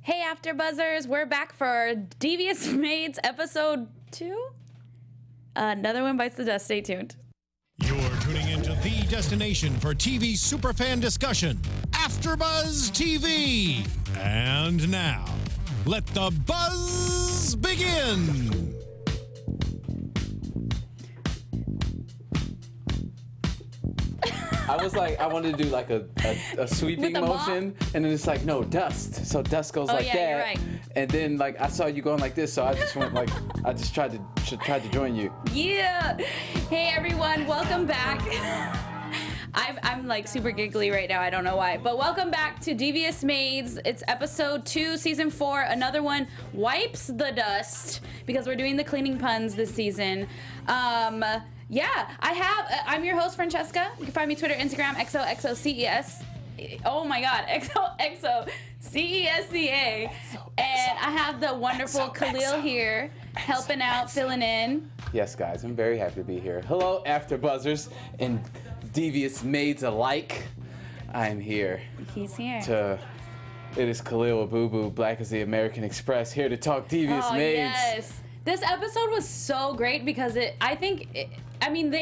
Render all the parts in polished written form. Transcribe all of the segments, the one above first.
Hey, AfterBuzzers, we're back for Devious Maids episode 2. Another one bites the dust. Stay tuned. You're tuning into the destination for TV superfan discussion, AfterBuzz TV. And now, let the buzz begin. I was like, I wanted to do like a sweeping motion, and then it's like, no, dust. So dust goes like that. You're right. And then like I saw you going like this, so I just went like, I just tried to join you. Yeah. Hey, everyone. Welcome back. I'm like super giggly right now. I don't know why. But welcome back to Devious Maids. It's episode 2, season 4. Another one wipes the dust because we're doing the cleaning puns this season. Yeah, I'm your host, Francesca. You can find me Twitter, Instagram, XOXOCES. Oh my God, XOXOCESCA. And I have the wonderful Khaliel here, helping out, filling in. Yes, guys, I'm very happy to be here. Hello, AfterBuzzers and Devious Maids alike. I'm here. He's here. It is Khaliel, Abooboo, Black as the American Express, here to talk Devious Maids. Yes. This episode was so great because they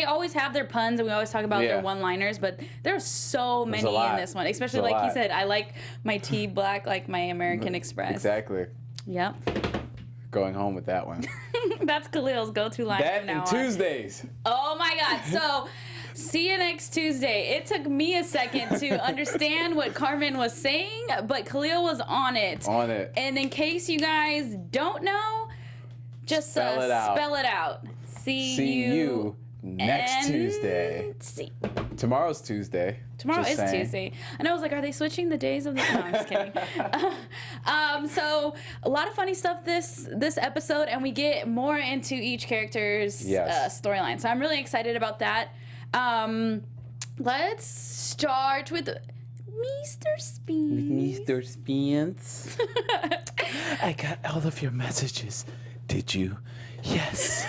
always have their puns and we always talk about their one-liners, but there's so many in this one. Especially like he said, I like my tea black like my American Express. Exactly. Yep. Going home with that one. That's Khaliel's go-to line that from now and on. Tuesdays. Oh my God. So see you next Tuesday. It took me a second to understand what Carmen was saying, but Khaliel was on it. On it. And in case you guys don't know, just spell it out. See you next Tuesday. Tomorrow's Tuesday. Tomorrow is Tuesday. And I was like, are they switching the days of the... No, I'm just kidding. So a lot of funny stuff this episode, and we get more into each character's storyline. So I'm really excited about that. Let's start with Mr. Spence. Mr. Spence. I got all of your messages. Did you? Yes.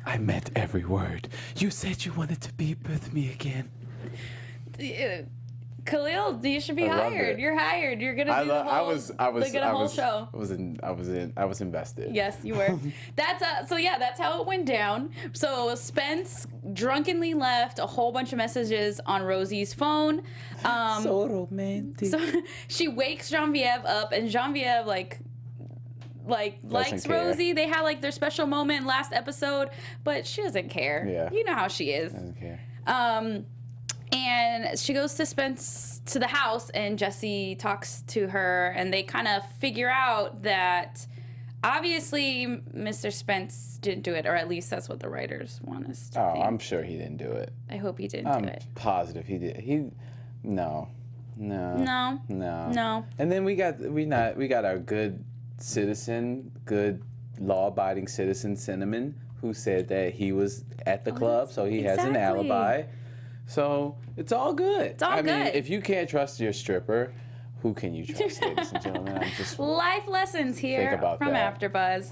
I meant every word. You said you wanted to be with me again. Khaliel, you should be hired. You're hired. You're gonna do the whole show. I was invested. Yes, you were. That's how it went down. So Spence drunkenly left a whole bunch of messages on Rosie's phone. So romantic. So she wakes Genevieve up, and Genevieve likes Rosie. They had like their special moment last episode, but she doesn't care. Yeah. You know how she is. Doesn't care. And she goes to Spence to the house, and Jesse talks to her, and they kind of figure out that obviously Mr. Spence didn't do it, or at least that's what the writers want us to think. I'm sure he didn't do it. I hope he didn't do it. I'm positive he did. No. And then we got our good citizen, good law-abiding citizen, Cinnamon, who said that he was at the club, so he has an alibi. So it's all good. It's all good. I mean, if you can't trust your stripper, who can you trust, ladies and gentlemen? I'm just life lessons here from AfterBuzz.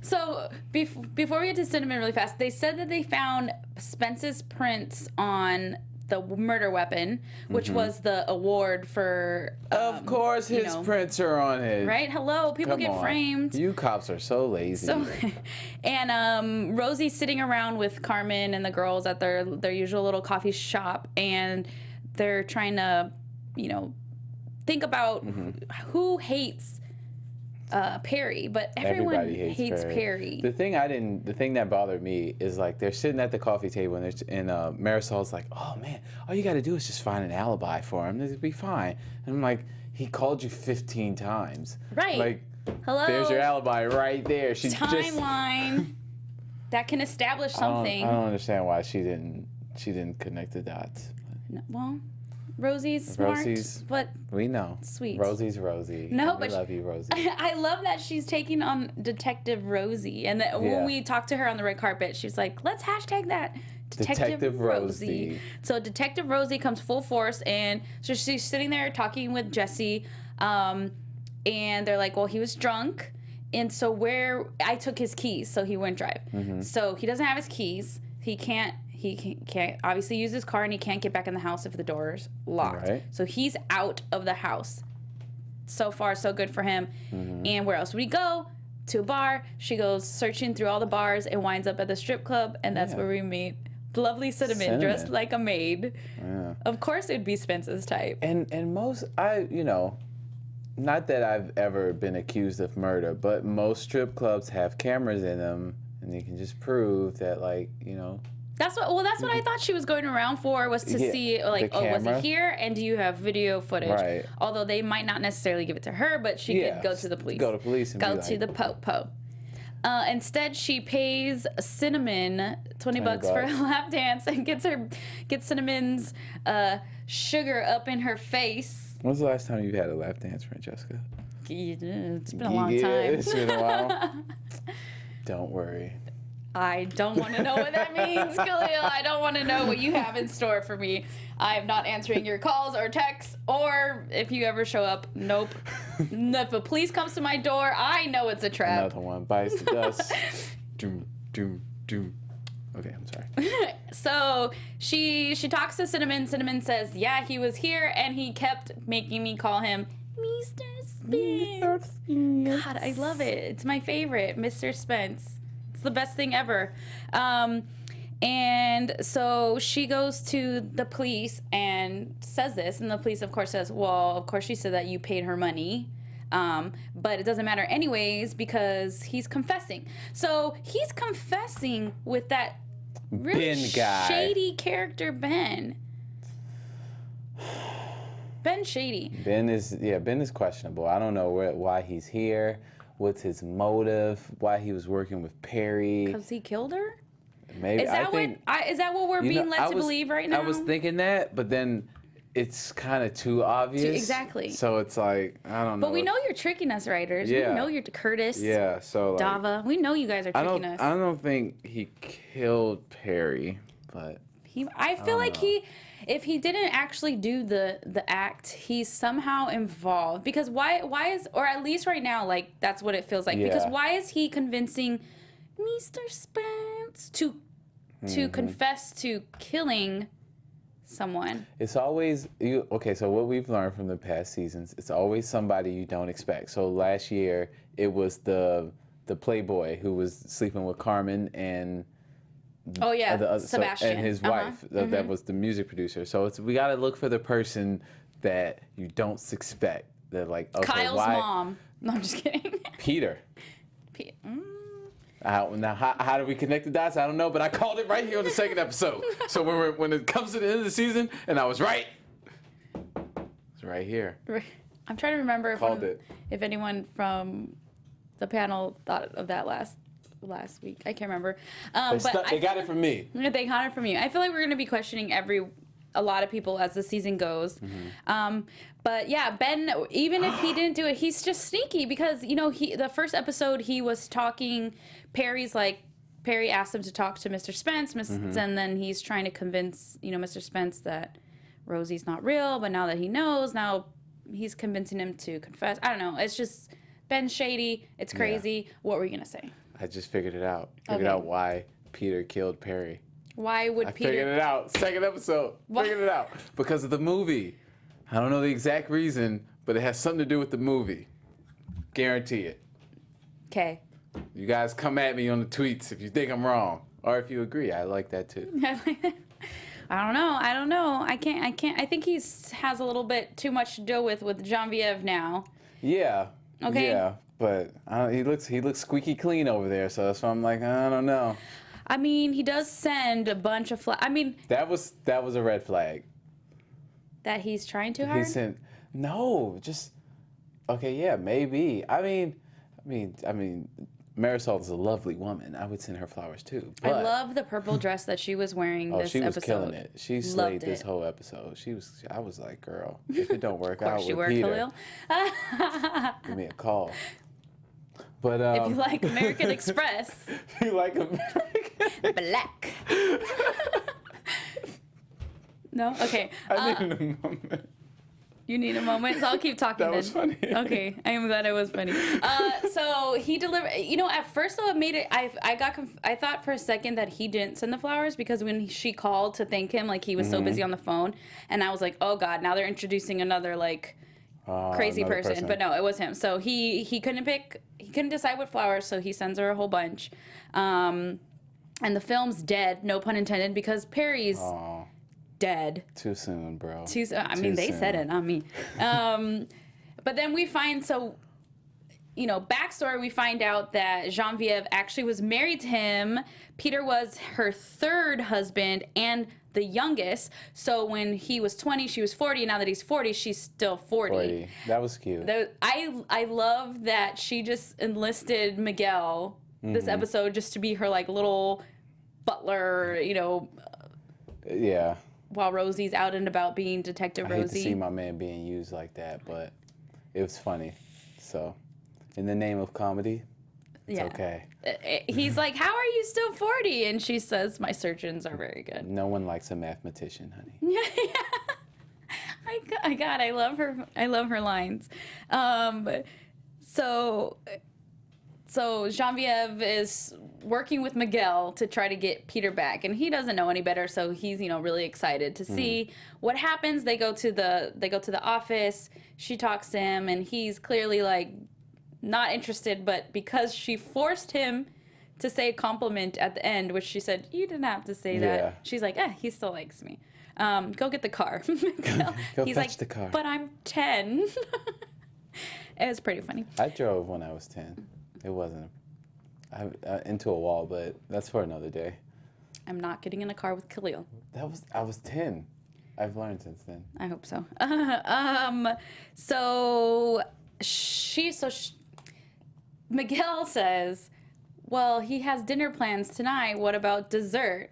So before we get to Cinnamon really fast, they said that they found Spence's prints on the murder weapon, which was the award for... of course his prints are on it. Right? Hello, people get framed. You cops are so lazy. And Rosie's sitting around with Carmen and the girls at their usual little coffee shop, and they're trying to, think about who hates Perry, but everyone hates Perry. The thing that bothered me is like they're sitting at the coffee table and Marisol's like, oh man, all you got to do is just find an alibi for him. It'll be fine. And I'm like, he called you 15 times. Right. Like, hello. There's your alibi right there. Timeline that can establish something. I don't understand why she didn't connect the dots. No, well, Rosie's smart, but we know. Sweet. Rosie's Rosie. No, we love you, Rosie. I love that she's taking on Detective Rosie, and that when we talked to her on the red carpet, she's like, "Let's hashtag that Detective Rosie." So Detective Rosie comes full force, and so she's sitting there talking with Jesse, and they're like, "Well, he was drunk, and so I took his keys, so he wouldn't drive. So he doesn't have his keys. He can't obviously use his car, and he can't get back in the house if the door's locked. Right. So he's out of the house. so far so good for him. And where else would we go? To a bar. She goes searching through all the bars and winds up at the strip club, and that's where we meet lovely Cinnamon dressed like a maid. Yeah. Of course it would be Spence's type. And most, not that I've ever been accused of murder, but most strip clubs have cameras in them, and you can just prove that, like, That's what I thought she was going around for, was to see, like, oh, was he here, and do you have video footage? Right. Although they might not necessarily give it to her, but she could go to the police. Go to police and go to the po-po. Instead, she pays Cinnamon $20 for a lap dance and gets Cinnamon's sugar up in her face. When's the last time you had a lap dance, Francesca? It's been a long time. It's been a while. Don't worry. I don't want to know what that means, Khaliel. I don't want to know what you have in store for me. I am not answering your calls or texts, or if you ever show up, nope. If a police comes to my door, I know it's a trap. Another one bites the dust. Doom, doom, doom. Okay, I'm sorry. So she talks to Cinnamon. Cinnamon says, yeah, he was here, and he kept making me call him Mr. Spence. God, I love it. It's my favorite, Mr. Spence. It's the best thing ever. And so she goes to the police and says this, and the police, of course, says, well, of course she said that you paid her money, but it doesn't matter anyways because he's confessing. So he's confessing with that really shady character, Ben. Ben's shady. Ben is questionable. I don't know why he's here. What's his motive? Why he was working with Perry? Because he killed her? Maybe. Is that what we're being led to believe right now? I was thinking that, but then it's kind of too obvious. Exactly. So it's like, I don't know. But we know you're tricking us, writers. Yeah. We know you're Curtis. Yeah. So like, Dava. We know you guys are tricking us. I don't think he killed Perry, but I feel like if he didn't actually do the act, he's somehow involved. Because why is, or at least right now, like, that's what it feels like. Yeah. Because why is he convincing Mr. Spence to confess to killing someone? It's always okay, so what we've learned from the past seasons, it's always somebody you don't expect. So last year it was the playboy who was sleeping with Carmen and Sebastian and his wife. That was the music producer. So we got to look for the person that you don't suspect. That, like, okay, Kyle's mom. No, I'm just kidding. Peter. Now, how do we connect the dots? I don't know, but I called it right here on the second episode. So when it comes to the end of the season, and I was right. It's right here. I'm trying to remember if anyone from the panel thought of that last week. I can't remember. They got it from me. They got it from you. I feel like we're going to be questioning a lot of people as the season goes. But yeah, Ben, even if he didn't do it, he's just sneaky because, the first episode he was talking, Perry asked him to talk to Mr. Spence, and then he's trying to convince, Mr. Spence that Rosie's not real, but now that he knows, now he's convincing him to confess. I don't know. It's just Ben's shady. It's crazy. Yeah. What were you going to say? I just figured it out. Figured out why Peter killed Perry. Why would Peter? I figured it out. Second episode. What? Figured it out. Because of the movie. I don't know the exact reason, but it has something to do with the movie. Guarantee it. Okay. You guys come at me on the tweets if you think I'm wrong. Or if you agree. I like that too. I don't know. I can't. I think he has a little bit too much to deal with Genevieve now. Yeah. Okay. Yeah. But he looks squeaky clean over there, so that's why I'm like, I don't know. I mean, he does send a bunch of flags. I mean, that was a red flag. That he's trying too hard? Okay, yeah, maybe. I mean, Marisol is a lovely woman. I would send her flowers too. But I love the purple dress that she was wearing this episode. Oh, she was killing it. She slayed this whole episode. I was like, girl, if it don't work out with Peter, give me a call. But if you like American Express. If you like American Black. No? Okay. I need a moment. You need a moment? So I'll keep talking then. That was funny. Okay. I am glad it was funny. So he delivered, at first though it made it, I thought for a second that he didn't send the flowers because when she called to thank him, like he was so busy on the phone. And I was like, oh God, now they're introducing another crazy person. But no, it was him. So he couldn't decide what flowers, so he sends her a whole bunch. And the film's dead, no pun intended, because Perry's dead. Too soon, bro. I mean, they said it, not me. But then we find, backstory, we find out that Genevieve actually was married to him. Peter was her third husband and the youngest. So when he was 20, she was 40. Now that he's 40, she's still 40. That was cute. I love that she just enlisted Miguel this episode just to be her like little butler, Yeah. While Rosie's out and about being Detective Rosie. I hate to see my man being used like that, but it was funny. So, in the name of comedy, it's okay. He's like, how are you still 40? And she says, my surgeons are very good. No one likes a mathematician, honey. Yeah. I love her. I love her lines. So Genevieve is working with Miguel to try to get Peter back, and he doesn't know any better, so he's really excited to see what happens. They go to the office. She talks to him, and he's clearly like not interested, but because she forced him to say a compliment at the end, which she said you didn't have to say that. She's like, he still likes me. Go get the car. Go he's fetch like, the car. But I'm 10. It was pretty funny. I drove when I was 10. It wasn't into a wall, but that's for another day. I'm not getting in a car with Khaliel. I was 10. I've learned since then. I hope so. Miguel says, well, he has dinner plans tonight. What about dessert?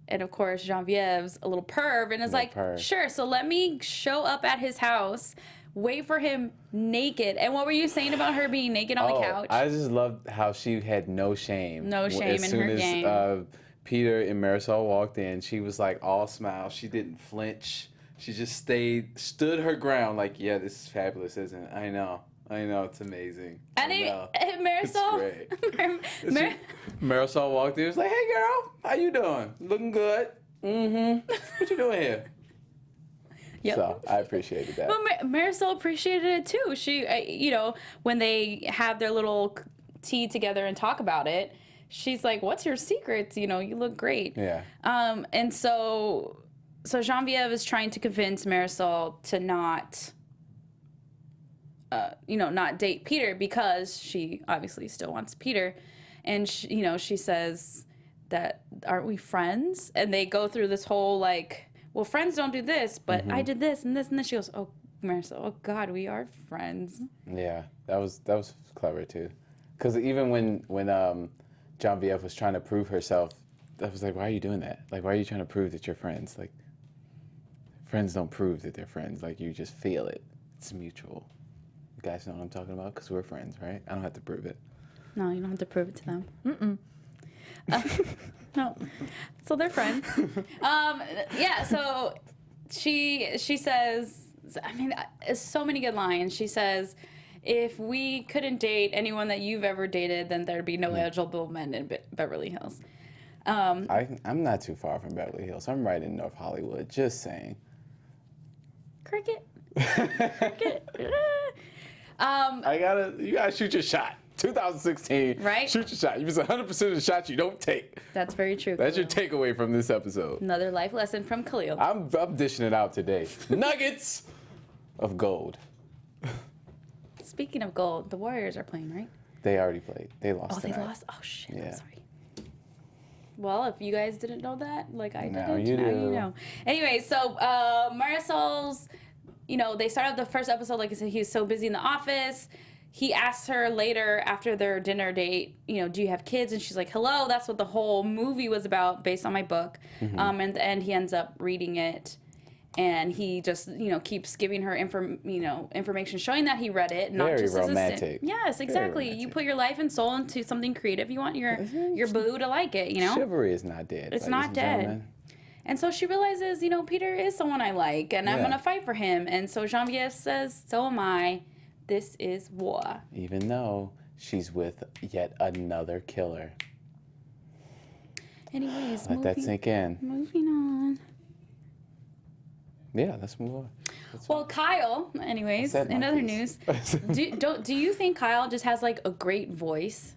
And of course, Genevieve's a little perv and is like, sure, so let me show up at his house, wait for him naked. And what were you saying about her being naked on the couch? I just loved how she had no shame. No shame in her game. As soon as Peter and Marisol walked in, she was like all smiles. She didn't flinch. She just stood her ground like, yeah, this is fabulous, isn't it? I know, it's amazing. And Marisol, Marisol walked in, was like, hey girl, how you doing? Looking good. What you doing here? Yep. So I appreciated that. Well, Marisol appreciated it too. She, when they have their little tea together and talk about it, she's like, what's your secrets? You look great. Yeah. And so Genevieve is trying to convince Marisol to not date Peter because she obviously still wants Peter. And, she says that, aren't we friends? And they go through this whole, like, well, friends don't do this, but I did this and this and this. She goes, oh, Marisol, oh, God, we are friends. Yeah, that was clever, too. Because even when Genevieve was trying to prove herself, I was like, why are you doing that? Like, why are you trying to prove that you're friends? Like, friends don't prove that they're friends. Like, you just feel it. It's mutual. You guys know what I'm talking about? Because we're friends, right? I don't have to prove it. No, you don't have to prove it to them. No. So they're friends. So she says, I mean, so many good lines. She says, if we couldn't date anyone that you've ever dated, then there'd be no eligible men in Beverly Hills. I'm not too far from Beverly Hills. I'm right in North Hollywood. Just saying. Cricket. You gotta shoot your shot. 2016. Right? Shoot your shot. You miss 100% of the shots you don't take. That's very true. That's your takeaway from this episode. Another life lesson from Khaliel. I'm dishing it out today. Nuggets of gold. Speaking of gold, the Warriors are playing, right? They already played. They lost. Oh, they lost? Oh, shit. Yeah. I'm sorry. Well, if you guys didn't know that, like I didn't, now you know. Anyway, so Marisol's, they started the first episode, like I said, he was so busy in the office. He asks her later after their dinner date, do you have kids? And she's like, hello, that's what the whole movie was about based on my book. And he ends up reading it. And he just, keeps giving her information showing that he read it. Not Very just romantic. Yes, exactly. You put your life and soul into something creative. You want your boo to like it, Chivalry is not dead. It's not dead. Gentlemen. And so she realizes, Peter is someone I like, and I'm going to fight for him. And so Genevieve says, so am I. This is war. Even though she's with yet another killer. Anyways, let that sink in. Moving on. Yeah, let's move on. Well, Kyle, anyways, in other news, do you think Kyle just has like a great voice?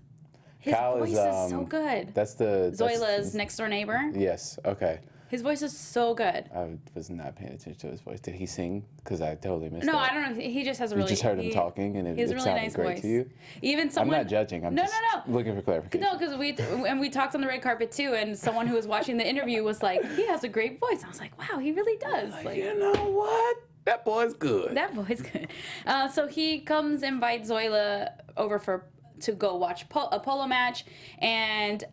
His voice is so good. That's Zoila's next door neighbor. Yes. Okay. His voice is so good. I was not paying attention to his voice. Did he sing? Because I totally missed it. No, I don't know. He just has a really. You just heard him talking, and it really sounded nice great voice. to you. Even someone. I'm not judging. I'm just looking for clarification. No, because we talked on the red carpet too, and someone who was watching the interview was like, he has a great voice. I was like, wow, he really does. Like, you know what? That boy's good. That boy's good. So he comes, invites Zoila over to go watch a polo match, and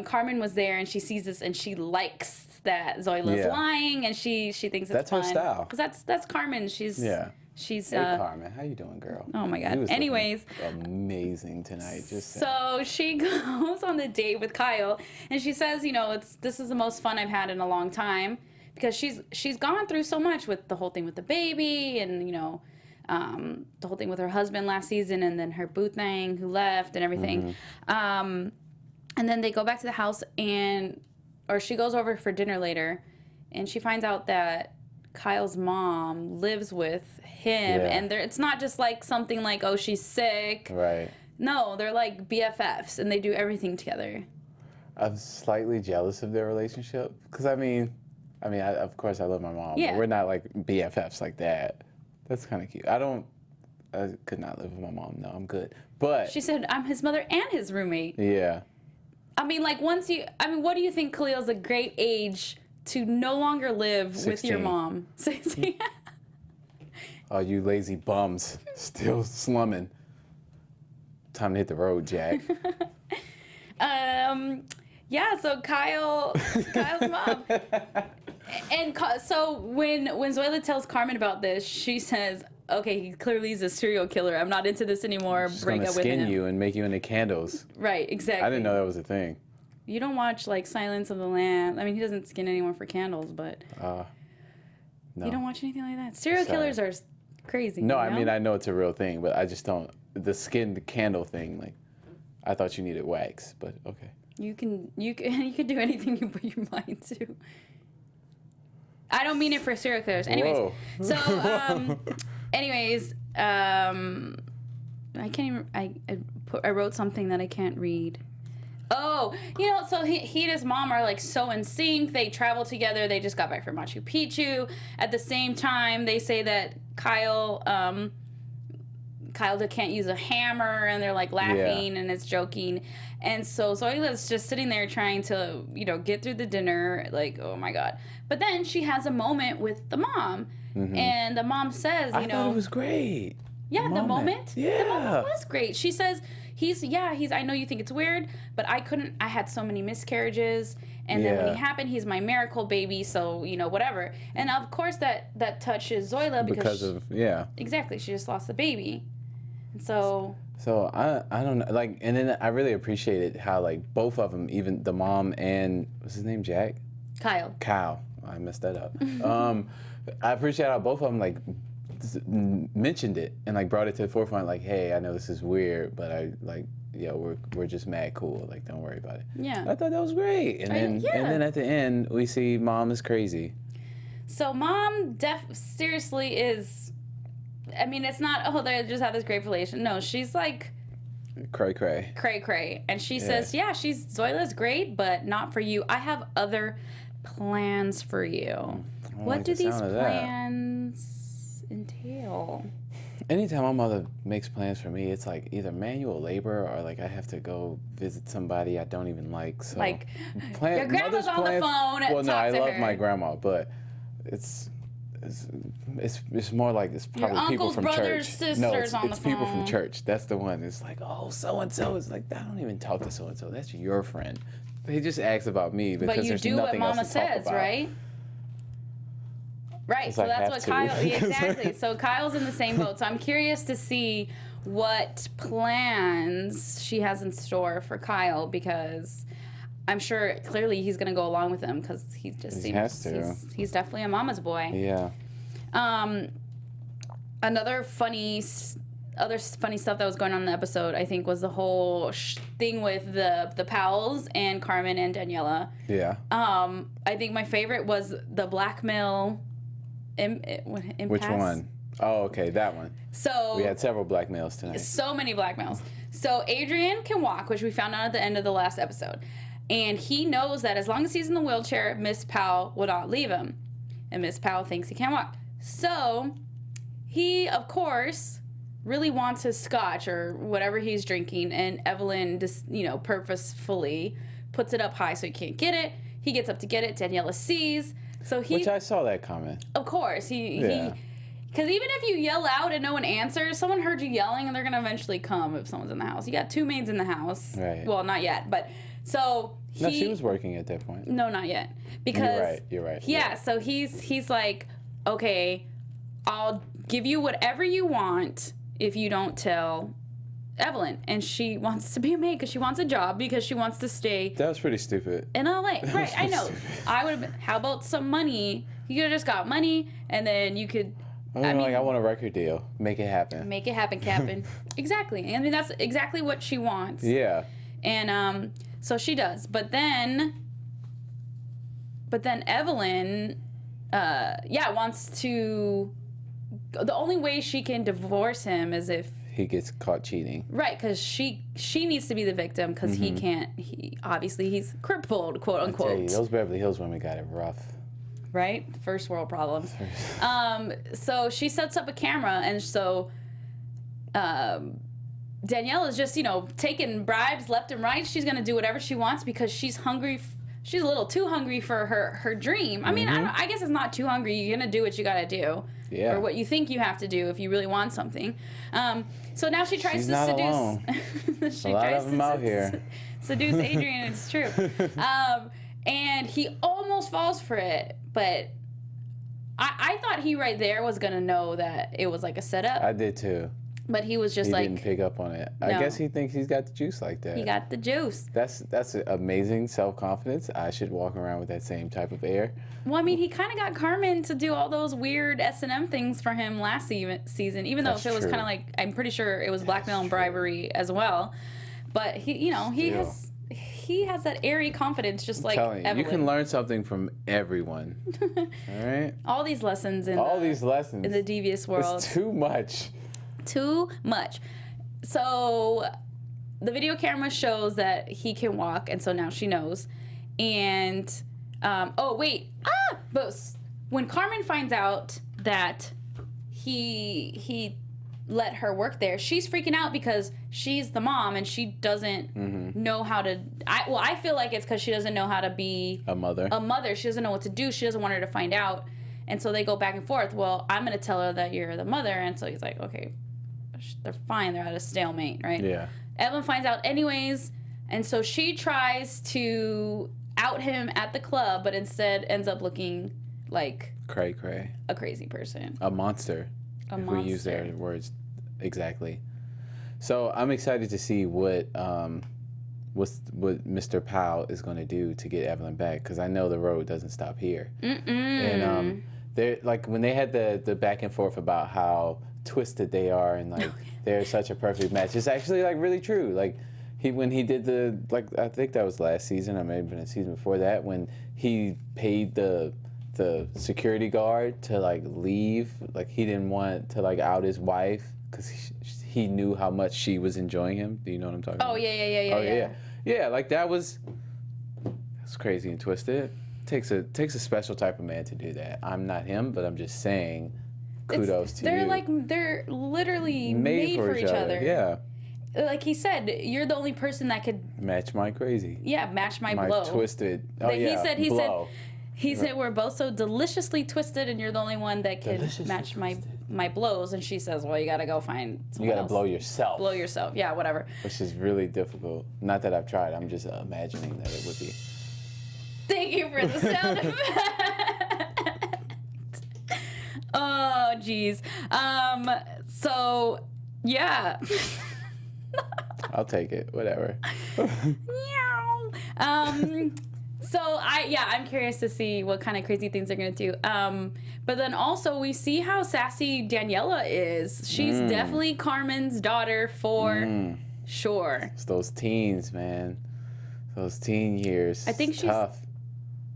Carmen was there, and she sees this, and she likes that Zoila's lying, and she thinks it's fun. That's her style. Because that's Carmen. She's hey Carmen, how you doing, girl? Oh my God. Anyways, amazing tonight. So she goes on the date with Kyle, and she says, this is the most fun I've had in a long time, because she's gone through so much with the whole thing with the baby, and the whole thing with her husband last season, and then her boo thing who left and everything. And then they go back to the house, or she goes over for dinner later, and she finds out that Kyle's mom lives with him, and it's not just like something like, oh, she's sick. Right. No, they're like BFFs, and they do everything together. I'm slightly jealous of their relationship, because I mean, of course I love my mom, but we're not like BFFs like that. That's kind of cute. I could not live with my mom. No, I'm good. But she said, I'm his mother and his roommate. Yeah. I mean, like, what do you think Khaliel's a great age to no longer live 16. with your mom? 16. Oh, you lazy bums. Still slumming. Time to hit the road, Jack. Yeah, so Kyle's mom. And so when Zoila tells Carmen about this, she says, okay, he clearly is a serial killer. I'm not into this anymore. Break up with him. Skin you and make you into candles. Right, exactly. I didn't know that was a thing. You don't watch like Silence of the Lambs. I mean, he doesn't skin anyone for candles, but no. You don't watch anything like that. Serial killers are crazy. No, I mean I know it's a real thing, but I just don't. The candle thing, like, I thought you needed wax, but okay. You can do anything you put your mind to. I don't mean it for serial killers. Anyways, Whoa. So I can't even. I wrote something that I can't read. Oh, so he and his mom are like so in sync. They travel together. They just got back from Machu Picchu. At the same time, they say that Kyle can't use a hammer, and they're like laughing and it's joking. And so Zoila's just sitting there trying to, get through the dinner, like, oh my God. But then she has a moment with the mom, and the mom says, I thought it was great. Yeah, the moment? Yeah. The moment was great. She says, he's, I know you think it's weird, but I had so many miscarriages, and then when he happened, he's my miracle baby, so, whatever. And of course that touches Zoila because exactly, she just lost the baby. And so I don't know, like, and then I really appreciated how, like, both of them, even the mom and, what's his name, Jack? Kyle. I messed that up. I appreciate how both of them, like, mentioned it and like brought it to the forefront, like, hey, I know this is weird, but we're just mad cool, like, don't worry about it. Yeah, I thought that was great. And then at the end we see mom is crazy. So mom seriously is, I mean, it's not, oh, they just have this great relation. No, she's like cray, and she says, Zoila's great, but not for you. I have other plans for you. What do these plans entail? Anytime my mother makes plans for me, it's like either manual labor or like I have to go visit somebody I don't even like. So like your grandma's on the phone. Well, no, I love my grandma, but it's more like it's probably your people uncles, from brothers, church. Sisters No, it's on the people phone. from church. That's the one. It's like, oh, so and so. It's like, I don't even talk to so and so. That's your friend. They just ask about me because but you there's do nothing what Mama else to talk says, about. right? Right, so that's what Kyle, exactly. So Kyle's in the same boat. So I'm curious to see what plans she has in store for Kyle, because I'm sure clearly he's going to go along with them because he just seems he's definitely a mama's boy. Yeah. Other funny stuff that was going on in the episode, I think, was the whole thing with the pals and Carmen and Daniela. Yeah. I think my favorite was the Blackmail Impasse. Which one? Oh, okay, that one. So we had several blackmails tonight. So many blackmails. So Adrian can walk, which we found out at the end of the last episode. And he knows that as long as he's in the wheelchair, Miss Powell will not leave him. And Miss Powell thinks he can't walk. So he, of course, really wants his scotch or whatever he's drinking. And Evelyn just, purposefully puts it up high so he can't get it. He gets up to get it. Daniela sees. So he... Which I saw that comment. Of course. Because even if you yell out and no one answers, someone heard you yelling and they're going to eventually come if someone's in the house. You got 2 maids in the house. Right. Well, not yet, but... So no, she was working at that point. No, not yet. Because you're right. Yeah, so he's like, okay, I'll give you whatever you want if you don't tell Evelyn. And she wants to be a maid because she wants a job because she wants to stay. That was pretty stupid. In LA, right? I know. I would have been. How about some money? You could have just got money, and then you could. I want a record deal. Make it happen. Make it happen, Captain. Exactly. I mean, that's exactly what she wants. Yeah. And so she does, but then Evelyn, wants to. The only way she can divorce him is if he gets caught cheating. Right, because she needs to be the victim because he can't. He's crippled, quote unquote. I tell you, those Beverly Hills women got it rough. Right, first world problems. So she sets up a camera, and so. Danielle is just, taking bribes left and right. She's going to do whatever she wants because she's hungry. She's a little too hungry for her dream. I mean, I guess it's not too hungry. You're going to do what you got to do. Yeah. Or what you think you have to do if you really want something. So now she tries to seduce. Alone. She a lot of them out here. Seduce Adrian, it's true. And he almost falls for it. But I thought he right there was going to know that it was like a setup. I did too. But he was just he didn't pick up on it. I guess he thinks he's got the juice like that. He got the juice. That's amazing self-confidence. I should walk around with that same type of air. Well, I mean, he kind of got Carmen to do all those weird S&M things for him last season, even though it was kind of like, I'm pretty sure it was blackmail and bribery as well. But he has that airy confidence, just like Evelyn. You can learn something from everyone. All right? All these lessons in the devious world. It's too much. Too much. So the video camera shows that he can walk, and so now she knows. And but when Carmen finds out that he let her work there, she's freaking out because she's the mom and she doesn't know how to. I feel like it's because she doesn't know how to be a mother. She doesn't know what to do. She doesn't want her to find out, and so they go back and forth. Well, I'm gonna tell her that you're the mother, and so he's like, okay. They're fine. They're at a stalemate, right? Yeah. Evelyn finds out anyways, and so she tries to out him at the club, but instead ends up looking like cray. A crazy person. A monster. We use their words exactly. So I'm excited to see what Mr. Powell is going to do to get Evelyn back, because I know the road doesn't stop here. And they're like when they had the back and forth about how twisted they are and like they're such a perfect match. It's actually like really true. Like when he did I think that was last season, or maybe a season before that, when he paid the security guard to like leave. Like he didn't want to like out his wife because he knew how much she was enjoying him. Do you know what I'm talking about? Yeah. Like that's crazy and twisted. Takes a special type of man to do that. I'm not him, but I'm just saying. Kudos to you. They're literally made for each other. Yeah. Like he said, you're the only person that could match my crazy. Yeah, match my blow. Twisted. He said we're both so deliciously twisted, and you're the only one that can match my blows. And she says, well, you gotta go find someone else. Blow yourself. Blow yourself. Yeah, whatever. Which is really difficult. Not that I've tried. I'm just imagining that it would be. Thank you for the sound effect. Oh, geez. So, yeah. I'll take it. Whatever. Meow. So, I'm curious to see what kind of crazy things they're going to do. But then also we see how sassy Daniela is. She's definitely Carmen's daughter for sure. It's those teens, man. Those teen years. I think tough.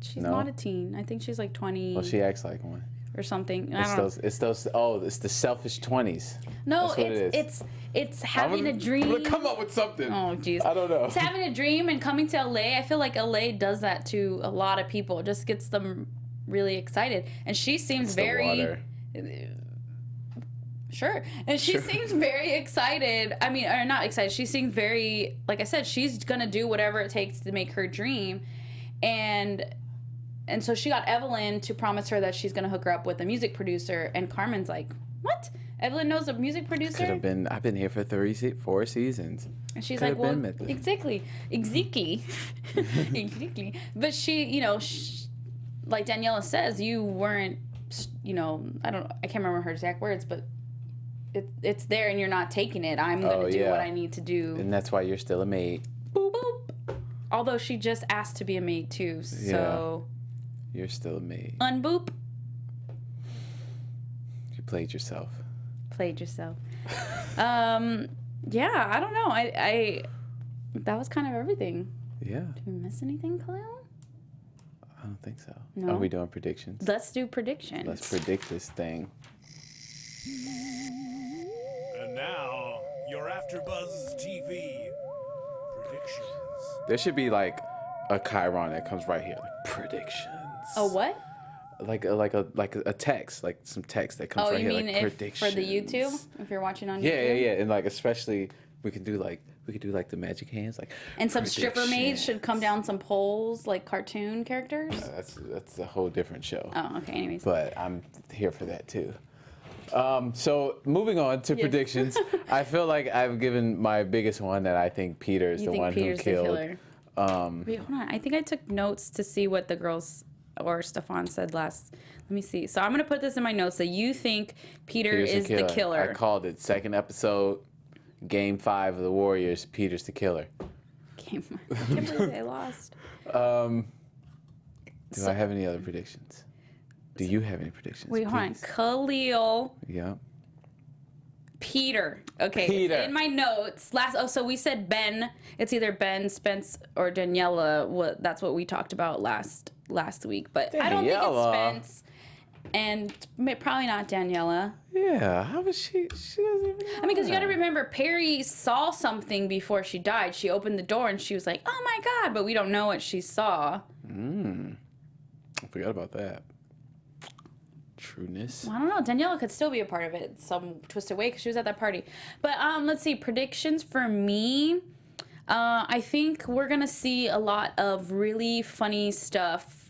She's not a teen. I think she's like 20. Well, she acts like one. or something. It's the selfish 20s. No, it's having a dream. I'm gonna come up with something. Oh, jeez. I don't know. It's having a dream and coming to LA. I feel like LA does that to a lot of people. It just gets them really excited. And she seems very... Sure. And she seems very excited. I mean, or not excited. She seems very... Like I said, she's going to do whatever it takes to make her dream. And so she got Evelyn to promise her that she's going to hook her up with a music producer. And Carmen's like, what? Evelyn knows a music producer? Could have been. I've been here for 4 seasons. And she's like, well, exactly. But she, you know, like Daniela says, you weren't, you know, I can't remember her exact words, but it's there and you're not taking it. I'm going to do what I need to do. And that's why you're still a maid. Boop, boop. Although she just asked to be a maid too, so. Yeah. You're still a maid. Unboop. You played yourself. Yeah, I don't know. I that was kind of everything. Yeah. Did we miss anything, Khaliel? I don't think so. No. Are we doing predictions? Let's do predictions. Let's predict this thing. And now, your AfterBuzz TV predictions. There should be like a chyron that comes right here, like predictions. A what? Like a text, like some text that comes right here, like predictions. For the YouTube, if you're watching on YouTube? Yeah, and like especially we could do like the magic hands, like. And some stripper maids should come down some poles, like cartoon characters. That's a whole different show. Oh, okay. Anyways. But I'm here for that too. So moving on to predictions, I feel like I've given my biggest one that I think Peter is the one who killed. Wait, hold on. I think I took notes to see what the girls or Stefan said last. Let me see. So I'm going to put this in my notes that you think Peter's is the killer. I called it. Second episode, Game 5 of the Warriors, Peter's the killer. I can't believe they lost. Do I have any other predictions? Do you have any predictions? Wait, hold on. Khaliel. Yeah. Peter. Okay. Peter. In my notes. So we said Ben. It's either Ben, Spence, or Daniela. That's what we talked about last week. But I don't think it's Spence. And probably not Daniela. Yeah. How was she? She doesn't even know. I mean, because you got to remember, Perry saw something before she died. She opened the door and she was like, "Oh my God!" But we don't know what she saw. I forgot about that. Trueness. Well, I don't know. Daniela could still be a part of it some twisted way because she was at that party. But let's see. Predictions for me. I think we're going to see a lot of really funny stuff.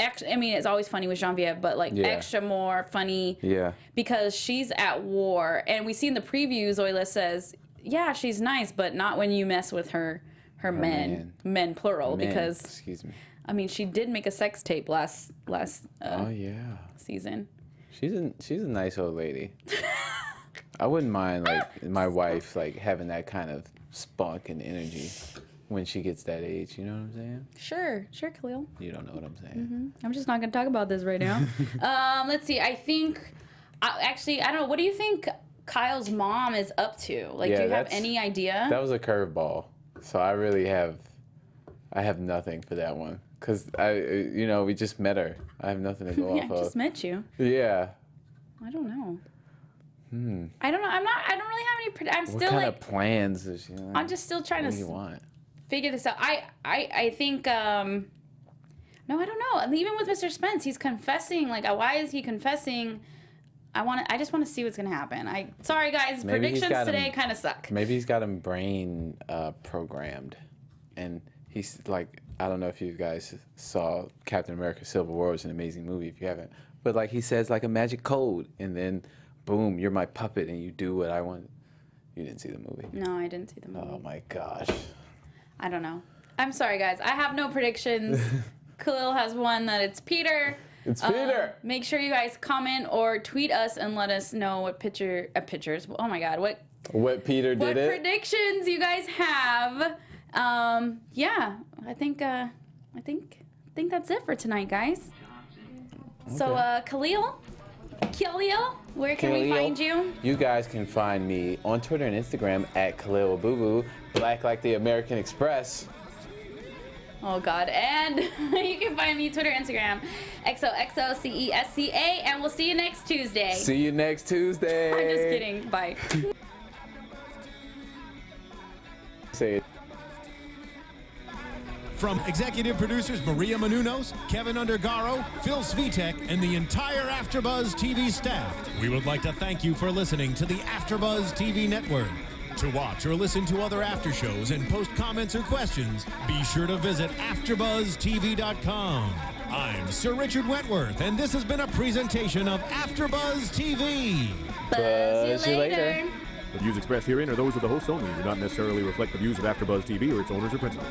I mean, it's always funny with Genevieve, but like extra more funny. Yeah. Because she's at war. And we see in the preview, Zoila says, yeah, she's nice, but not when you mess with her men. Men, plural. Men, because, excuse me. I mean, she did make a sex tape last season. She's a nice old lady. I wouldn't mind like my wife like having that kind of spunk and energy when she gets that age. You know what I'm saying? Sure, Khaliel. You don't know what I'm saying. I'm just not gonna talk about this right now. Let's see. I think actually I don't know. What do you think Kyle's mom is up to? Like, do you have any idea? That was a curveball. So I have nothing for that one. Because, we just met her. I have nothing to go off of. I just met you. Yeah. I don't know. I don't know. I don't really have any... I'm still what kind of plans does she have? I'm just still trying to figure this out. I think... no, I don't know. Even with Mr. Spence, he's confessing. Like, why is he confessing? I just want to see what's going to happen. Sorry, guys. Predictions today kind of suck. Maybe he's got him brain programmed. And he's like... I don't know if you guys saw Captain America Civil War. It's an amazing movie if you haven't. But like he says like a magic code and then boom, you're my puppet and you do what I want. You didn't see the movie? No, I didn't see the movie. Oh my gosh. I don't know. I'm sorry guys. I have no predictions. Khaliel has one that it's Peter. It's Peter. Make sure you guys comment or tweet us and let us know what pictures. Oh my God. What Peter did it? What predictions you guys have. Yeah, I think that's it for tonight, guys. Okay. So, Khaliel, where can we find you? You guys can find me on Twitter and Instagram at Khaliel Abooboo, Black like the American Express. Oh God. And you can find me Twitter, Instagram, XOXOCESCA, and we'll see you next Tuesday. See you next Tuesday. I'm just kidding. Bye. Say it. From executive producers Maria Menounos, Kevin Undergaro, Phil Svitek, and the entire AfterBuzz TV staff, we would like to thank you for listening to the AfterBuzz TV network. To watch or listen to other after shows and post comments or questions, be sure to visit AfterBuzzTV.com. I'm Sir Richard Wentworth, and this has been a presentation of AfterBuzz TV. Buzz you later. The views expressed herein are those of the hosts only and do not necessarily reflect the views of AfterBuzz TV or its owners or principals.